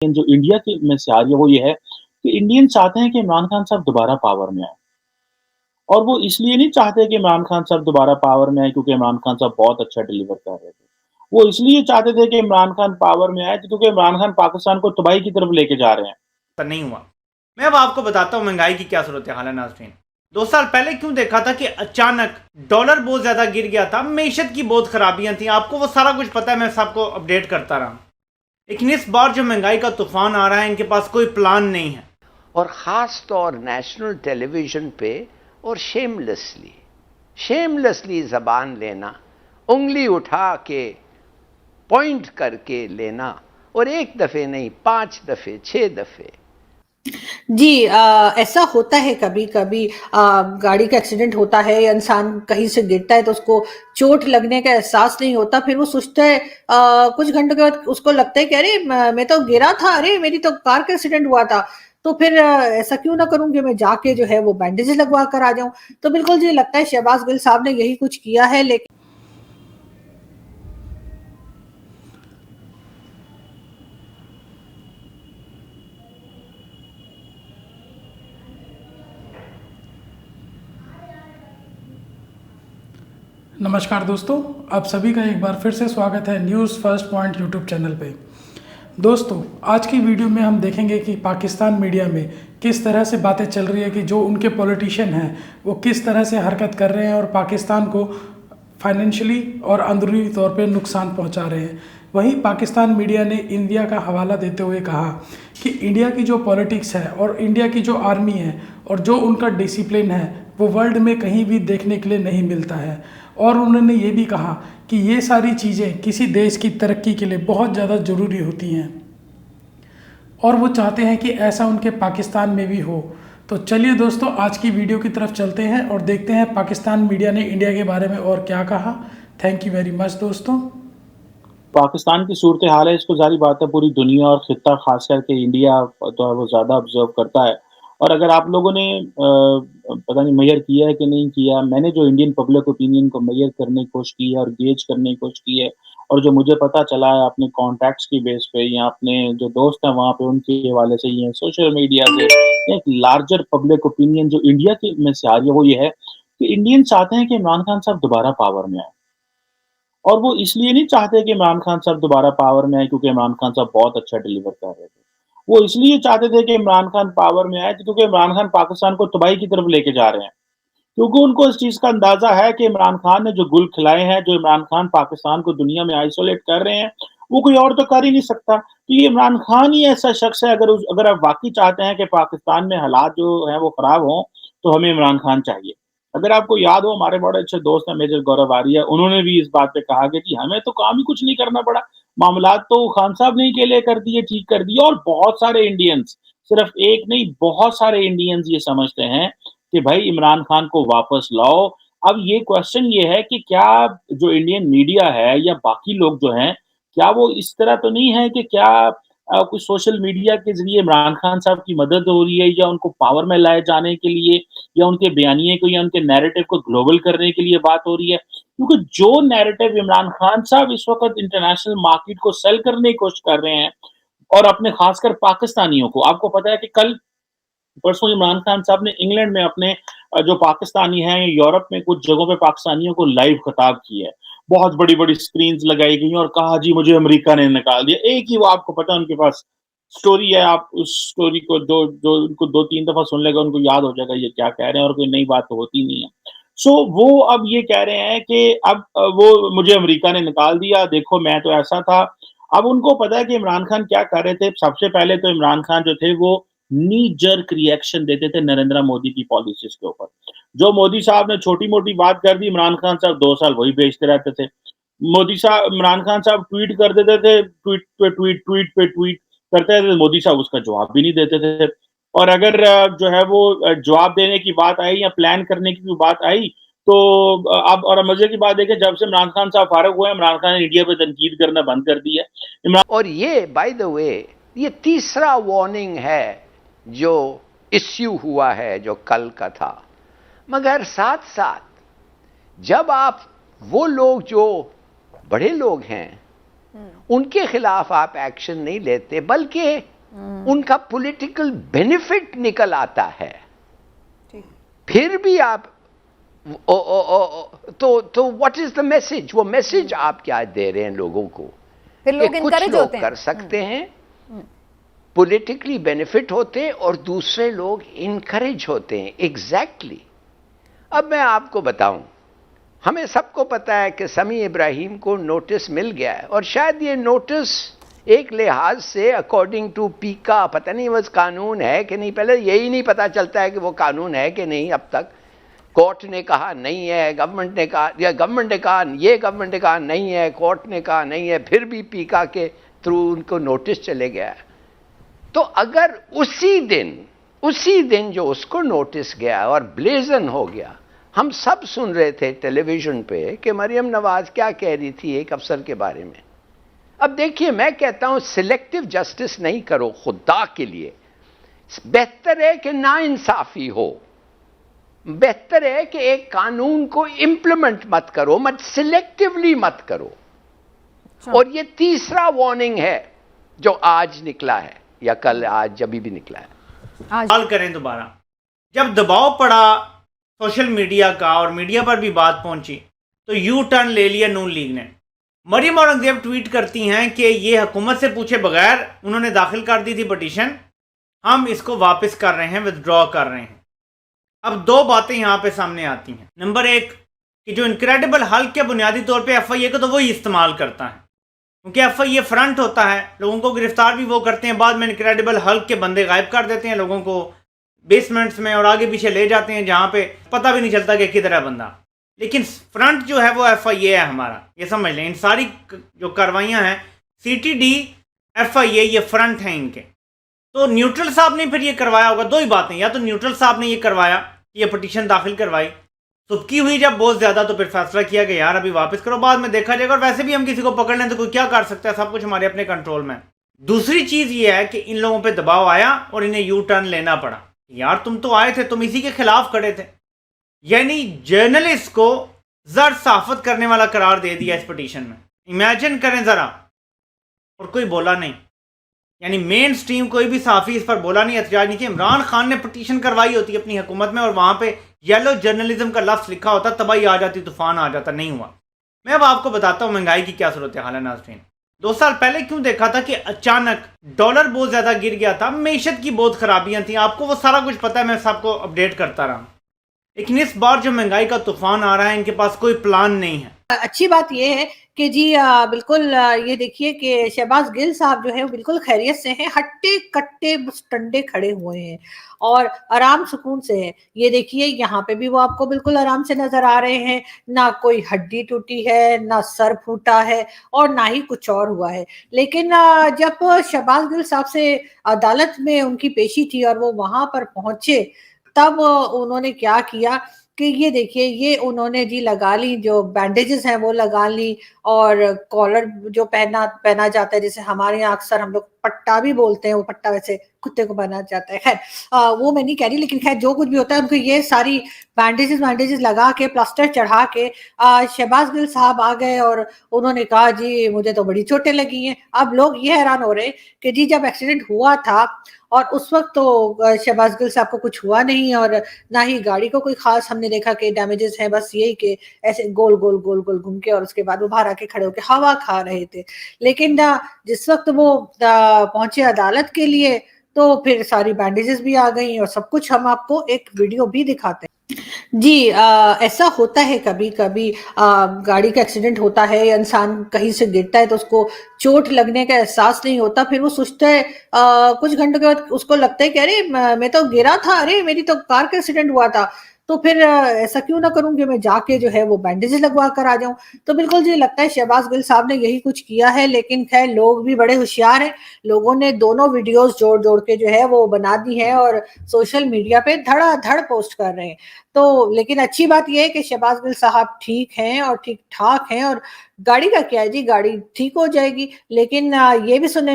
जो इंडिया के में से आ रही है वो ये है कि इंडियन चाहते हैं कि इमरान खान साहब दोबारा पावर में आए। और वो इसलिए नहीं चाहते कि इमरान खान साहब दोबारा पावर में आए क्योंकि इमरान खान साहब बहुत अच्छा डिलीवर कर रहे थे। वो इसलिए चाहते थे कि इमरान खान पावर में आए क्योंकि इमरान खान पाकिस्तान को तबाही की तरफ लेके जा रहे हैं। पर नहीं हुआ। मैं अब आपको बताता हूँ महंगाई की क्या सूरत हाल है नाज़रीन। 2 साल पहले क्यों देखा था कि अचानक डॉलर बहुत ज़्यादा गिर गया था, मईशत की बहुत खराबियां थी, आपको वो सारा कुछ पता है, मैं सबको अपडेट करता रहा। लेकिन इस बार जो महंगाई का तूफान आ रहा है, इनके पास कोई प्लान नहीं है। और ख़ास तौर नेशनल टेलीविज़न पे और शेमलेसली ज़बान लेना, उंगली उठा के पॉइंट करके लेना, और एक दफ़े नहीं 5 दफ़े 6 दफ़े। जी ऐसा होता है कभी कभी। गाड़ी का एक्सीडेंट होता है या इंसान कहीं से गिरता है तो उसको चोट लगने का एहसास नहीं होता, फिर वो सोचता है कुछ घंटों के बाद उसको लगता है कि अरे मैं तो गिरा था, अरे मेरी तो कार का एक्सीडेंट हुआ था, तो फिर ऐसा क्यों ना करूं कि मैं जाके जो है वो बैंडेज लगवा कर आ जाऊं। तो बिल्कुल जी लगता है शहबाज गिल साहब ने यही कुछ किया है। लेकिन नमस्कार दोस्तों, आप सभी का एक बार फिर से स्वागत है news first point YouTube channel पे। दोस्तों, आज की वीडियो में हम देखेंगे कि पाकिस्तान मीडिया में किस तरह से बातें चल रही है कि जो उनके पॉलिटिशियन हैं वो किस तरह से हरकत कर रहे हैं और पाकिस्तान को फाइनेंशियली और अंदरूनी तौर पे नुकसान पहुंचा रहे हैं। वहीं पाकिस्तान मीडिया ने इंडिया का हवाला देते हुए कहा कि इंडिया की जो पॉलिटिक्स है और इंडिया की जो आर्मी है और जो उनका डिसिप्लिन है वो वर्ल्ड में कहीं भी देखने के लिए नहीं मिलता है। और उन्होंने ये भी कहा कि ये सारी चीज़ें किसी देश की तरक्की के लिए बहुत ज़्यादा ज़रूरी होती हैं और वो चाहते हैं कि ऐसा उनके पाकिस्तान में भी हो। तो चलिए दोस्तों, आज की वीडियो की तरफ चलते हैं और देखते हैं पाकिस्तान मीडिया ने इंडिया के बारे में और क्या कहा। थैंक यू वेरी मच दोस्तों। पाकिस्तान की सूरत हाल है, इसको ज़ाहिर बात है पूरी दुनिया और ख़ित्ता ख़ास करके इंडिया तो है वो ज़्यादा ऑब्ज़र्व करता है। और अगर आप लोगों ने पता नहीं मेज़र किया है कि नहीं किया, मैंने जो इंडियन पब्लिक ओपिनियन को मेज़र करने की कोशिश की है और गेज करने की कोशिश की है और जो मुझे पता चला है अपने कॉन्टैक्ट्स की बेस पे या अपने जो दोस्त हैं वहाँ पे उनके हवाले से या सोशल मीडिया से, एक लार्जर पब्लिक ओपिनियन जो इंडिया के में से आ रही है वो ये है कि इंडियन चाहते हैं कि इमरान खान साहब दोबारा पावर में आएँ। और वो इसलिए नहीं चाहते कि इमरान खान साहब दोबारा पावर में आए क्योंकि इमरान खान साहब बहुत अच्छा डिलीवर कर रहे थे। वो इसलिए चाहते थे कि इमरान खान पावर में आए क्योंकि इमरान खान पाकिस्तान को तबाही की तरफ लेके जा रहे हैं। क्योंकि उनको इस चीज़ का अंदाज़ा है कि इमरान खान ने जो गुल खिलाए हैं, जो इमरान खान पाकिस्तान को दुनिया में आइसोलेट कर रहे हैं, वो कोई और तो कर ही नहीं सकता। तो ये इमरान खान ही ऐसा शख्स है, अगर आप वाक़ई चाहते हैं कि पाकिस्तान में हालात जो हैं वो ख़राब हों, तो हमें इमरान खान चाहिए। अगर आपको याद हो हमारे बड़े अच्छे दोस्त हैं मेजर गौरव आर्या, उन्होंने भी इस बात पे कहा कि जी हमें तो काम ही कुछ नहीं करना पड़ा, मामलात तो खान साहब ने ही अकेले कर दिए, ठीक कर दिए। और बहुत सारे इंडियंस, सिर्फ़ एक नहीं बहुत सारे इंडियंस ये समझते हैं कि भाई इमरान खान को वापस लाओ। अब ये क्वेश्चन ये है कि क्या जो इंडियन मीडिया है या बाकी लोग जो हैं, क्या वो इस तरह तो नहीं है कि क्या कुछ सोशल मीडिया के ज़रिए इमरान खान साहब की मदद हो रही है या उनको पावर में लाए जाने के लिए या उनके बयानिए को या उनके नैरेटिव को ग्लोबल करने के लिए बात हो रही है? क्योंकि जो नैरेटिव इमरान खान साहब इस वक़्त इंटरनेशनल मार्केट को सेल करने की कोशिश कर रहे हैं और अपने खासकर पाकिस्तानियों को, आपको पता है कि कल परसों इमरान खान साहब ने इंग्लैंड में अपने जो पाकिस्तानी हैं, यूरोप में कुछ जगहों पे पाकिस्तानियों को लाइव खिताब किया है। बहुत बड़ी-बड़ी स्क्रीन्स लगाई गई और कहा जी मुझे अमेरिका ने निकाल दिया। एक ही वो आपको पता है उनके पास स्टोरी है, आप उस स्टोरी को जो जो उनको 2-3 दफ़ा सुन लेगा उनको याद हो जाएगा ये क्या कह रहे हैं और कोई नई बात तो होती नहीं है। सो वो अब ये कह रहे हैं कि अब वो मुझे अमेरिका ने निकाल दिया, देखो मैं तो ऐसा था। अब उनको पता है कि इमरान खान क्या कर रहे थे। सबसे पहले तो इमरान खान जो थे वो नी जर्क रिएक्शन देते थे नरेंद्र मोदी की पॉलिसीज़ के ऊपर। जो मोदी साहब ने छोटी-मोटी बात कर दी, इमरान खान साहब 2 साल वही भेजते रहते थे। इमरान खान साहब ट्वीट कर देते थे, ट्वीट पे ट्वीट करते थे, मोदी साहब उसका जवाब भी नहीं देते थे। और अगर जो है वो जवाब देने की बात आई या प्लान करने की भी बात आई, तो अब और मज़े की बात देखिए जब से इमरान खान साहब फारिग हुए हैं, इमरान खान ने इंडिया पे तनकीद करना बंद कर दी है। इमरान और ये बाय द वे ये तीसरा वार्निंग है जो इश्यू हुआ है, जो कल का था। मगर साथ साथ जब आप वो लोग जो बड़े लोग हैं उनके खिलाफ आप एक्शन नहीं लेते, बल्कि उनका पॉलिटिकल बेनिफिट निकल आता है, फिर भी आप तो व्हाट इज द मैसेज? वो मैसेज आप क्या दे रहे हैं लोगों को? फिर लोग कुछ इनकरेज लोग होते हैं, कर सकते हैं, पॉलिटिकली बेनिफिट होते हैं, और दूसरे लोग इनकरेज होते हैं। एग्जैक्टली। अब मैं आपको बताऊं, हमें सबको पता है कि समी इब्राहिम को नोटिस मिल गया है, और शायद ये नोटिस एक लिहाज से अकॉर्डिंग टू पीका, पता नहीं वो कानून है कि नहीं, पहले यही नहीं पता चलता है कि वो कानून है कि नहीं। अब तक कोर्ट ने कहा नहीं है, गवर्नमेंट ने कहा, या गवर्नमेंट ने कहा, ये गवर्नमेंट ने कहा नहीं है, कोर्ट ने कहा नहीं है, फिर भी पीका के थ्रू उनको नोटिस चले गया है। तो अगर उसी दिन जो उसको नोटिस गया और ब्लेजन हो गया, हम सब सुन रहे थे टेलीविजन पे कि मरियम नवाज क्या कह रही थी एक अफसर के बारे में। अब देखिए, मैं कहता हूं सिलेक्टिव जस्टिस नहीं करो खुदा के लिए। बेहतर है कि नाइंसाफी हो, बेहतर है कि एक कानून को इंप्लीमेंट मत करो, मत सिलेक्टिवली मत करो। और ये तीसरा वार्निंग है जो आज निकला है, या कल, आज जब भी निकला है। सवाल करें दोबारा, जब दबाव पड़ा सोशल मीडिया का और मीडिया पर भी बात पहुंची, तो यू टर्न ले लिया नून लीग ने। मरियम औरंगजेब ट्वीट करती हैं कि ये हुकूमत से पूछे बगैर उन्होंने दाखिल कर दी थी पिटीशन, हम इसको वापस कर रहे हैं, विदड्रॉ कर रहे हैं। अब दो बातें यहाँ पे सामने आती हैं। नंबर एक, कि जो इनक्रेडिबल हल्क के बुनियादी तौर पे एफआईए को तो वही इस्तेमाल करता है, क्योंकि एफआईए फ्रंट होता है, लोगों को गिरफ्तार भी वो करते हैं, बाद में इनक्रेडिबल हल्क के बंदे गायब कर देते हैं लोगों को बेसमेंट्स में और आगे पीछे ले जाते हैं, जहाँ पे पता भी नहीं चलता कि किधर है बंदा। लेकिन फ्रंट जो है वो एफआईए है हमारा, ये समझ लें। इन सारी जो कार्रवाइयाँ हैं, सीटीडी, एफआईए, ये फ्रंट हैं इनके। तो न्यूट्रल साहब ने फिर ये करवाया होगा। दो ही बातें, या तो न्यूट्रल साहब ने ये करवाया, ये पिटीशन दाखिल करवाई, सुबकी हुई जब बहुत ज़्यादा, तो फिर फैसला किया कि यार अभी वापस करो, बाद में देखा जाएगा। और वैसे भी हम किसी को पकड़ लें तो कोई क्या कर सकता है, सब कुछ हमारे अपने कंट्रोल में। दूसरी चीज़ ये है कि इन लोगों पे दबाव आया और इन्हें यू टर्न लेना पड़ा। यार तुम तो आए थे, तुम इसी के खिलाफ खड़े थे, यानी जर्नलिस्ट को जर साफत करने वाला करार दे दिया इस पिटीशन में। इमेजिन करें ज़रा, और कोई बोला नहीं, यानी मेन स्ट्रीम कोई भी साफ़ी इस पर बोला नहीं, एहतजाज नहीं किया। इमरान खान ने पिटीशन करवाई होती अपनी हुकूमत में और वहाँ पे येलो जर्नलिज्म का लफ्ज़ लिखा होता, तबाही आ जाती, तूफान आ जाता। नहीं हुआ। मैं अब आपको बताता हूँ महंगाई की क्या सूरत हाल है नाज़रीन। 2 साल पहले क्यों देखा था कि अचानक डॉलर बहुत ज़्यादा गिर गया था, मईशत की बहुत ख़राबियाँ थी, आपको वो सारा कुछ पता है, मैं सबको अपडेट करता रहा। लेकिन इस बार जो महंगाई का तूफान आ रहा है, इनके पास कोई प्लान नहीं है। अच्छी बात यह है कि जी बिल्कुल ये देखिए कि शहबाज गिल साहब जो है वो बिल्कुल खैरियत से हैं, हट्टे कट्टे टंडे खड़े हुए हैं और आराम सुकून से है। ये देखिए यहाँ पे भी वो आपको बिल्कुल आराम से नजर आ रहे हैं, ना कोई हड्डी टूटी है, ना सर फूटा है और ना ही कुछ और हुआ है। लेकिन जब शहबाज गिल साहब से अदालत में उनकी पेशी थी और वो वहां पर पहुंचे, तब उन्होंने क्या किया कि ये देखिए, ये उन्होंने जी लगा ली, जो बैंडेजेस हैं वो लगा ली, और कॉलर जो पहना जाता है, जैसे हमारे यहाँ अक्सर हम लोग पट्टा भी बोलते हैं, वो पट्टा वैसे कुत्ते को पहना जाता है। खैर वो मैं नहीं कह रही, लेकिन खैर जो कुछ भी होता है, उनको ये सारी बैंडेजेस लगा के, प्लास्टर चढ़ा के शहबाज गिल साहब आ गए और उन्होंने कहा जी मुझे तो बड़ी चोटें लगी हैं। अब लोग ये हैरान हो रहे हैं कि जी जब एक्सीडेंट हुआ था और उस वक्त तो शहबाज गिल साहब को कुछ हुआ नहीं, और ना ही गाड़ी को कोई खास हमने देखा कि डैमेजेस हैं, बस यही कि ऐसे गोल गोल घूम के और उसके बाद वो बाहर आके खड़े होके हवा खा रहे थे। लेकिन जिस वक्त वो पहुंचे अदालत के लिए, तो फिर सारी बैंडेजेस भी आ गई और सब कुछ। हम आपको एक वीडियो भी दिखाते हैं। जी ऐसा होता है कभी कभी, गाड़ी का एक्सीडेंट होता है या इंसान कहीं से गिरता है तो उसको चोट लगने का एहसास नहीं होता, फिर वो सोचता है कुछ घंटों के बाद उसको लगता है कि अरे मैं तो गिरा था, अरे मेरी तो कार का एक्सीडेंट हुआ था, तो फिर ऐसा क्यों ना करूं कि मैं जाके जो है वो बैंडेजेस लगवा कर आ जाऊं। तो बिल्कुल जी लगता है शहबाज गिल साहब ने यही कुछ किया है। लेकिन खैर लोग भी बड़े होशियार हैं, लोगों ने दोनों वीडियोस जोड़ के जो है वो बना दी है और सोशल मीडिया पे धड़ाधड़ पोस्ट कर रहे हैं। तो लेकिन अच्छी बात यह है कि शहबाज गिल साहब ठीक हैं और ठीक ठाक हैं, और गाड़ी का क्या है जी, गाड़ी ठीक हो जाएगी। लेकिन ये भी सुनने